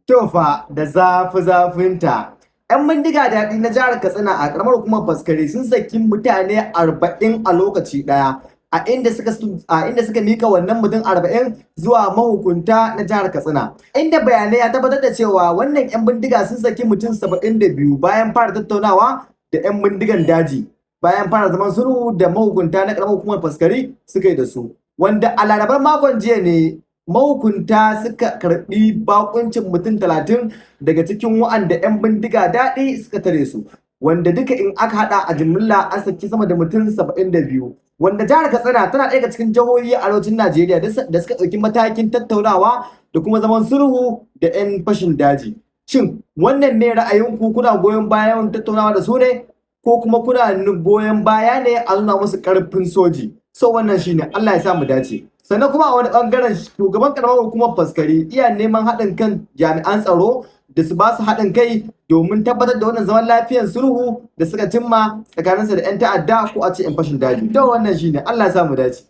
Tofa da zafi-zafinta. 'Yan bindiga daɗi na jihar Katsina a ƙaramar hukumar Faskari sun saki mutane 40 a lokaci ɗaya, a inda suka mika wannan mutum 40 zuwa mahukunta na jihar Katsina. Inda bayanai ya tabbatar da cewa wannan 'yan bindiga sun saki mutum 72 bayan fara tattaunawa da 'yan bindigan daji, bayan fara zaman sulhu da mahukunta na ƙaramar hukumar Faskari suka yi da su. Wanda a larabar makon jiya ne mahukunta suka karbi bakuncin mutum 30 daga cikin wa'anda 'yan bindiga daɗi suka tare su, wanda duka in aka hada a jimilla an saki sama da mutum 72, wanda jihar Katsina tana ɗaya daga cikin jihohi a arewacin Najeriya da suka ɗauki matakin tattaunawa da kuma zaman sulhu da 'yan fashin daji. Shin wannan ne ra'ayinku, kuna goyon bayan tattaunawa da su ne, ko kuma kuna goyon baya ne a nuna musu ƙarfin soji? So wannan shine, Allah ya sa mu dace. Sannan kuma a wani bangaren shugaban karamar hukumar Faskari iya neman haɗin kan jami'an tsaro da su ba su haɗin kai domin tabbatar da wannan zaman lafiyar sulhu da suka cimma tsakaninsa da 'yan ta'adda ko a ce 'yan fashin daji. To wannan shine, Allah ya sa mu dace.